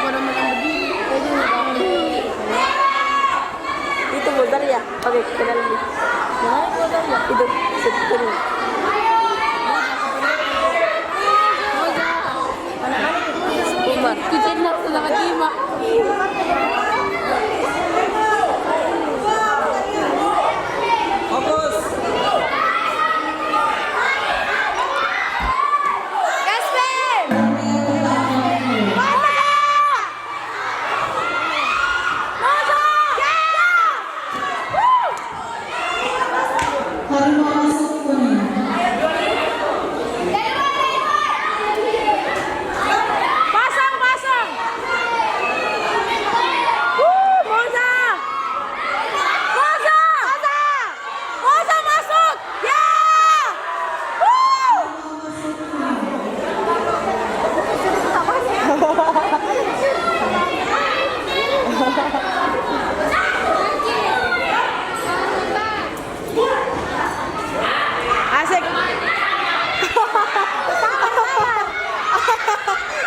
pada menang berdiri. Itu modal ya? Oke, kita lagi. Jangan modal ya. Itu seperti Anak-anak kita nak sama Dima. Fokus. asik.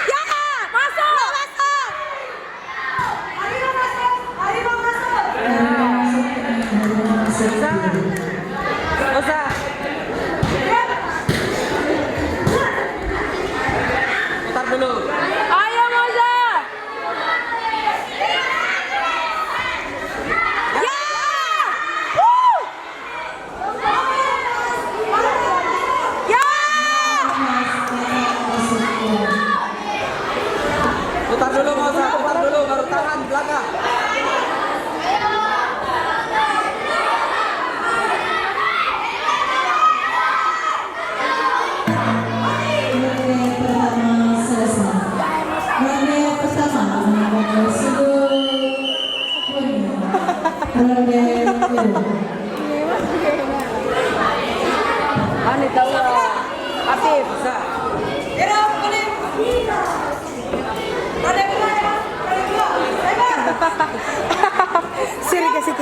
Ya, masuk. Usah. Putar dulu. Ayo Moza. Ya. Ya. Putar dulu Moza, putar dulu baru tahan belakang. Ani tahu Afif. Bisa. Sini kasih.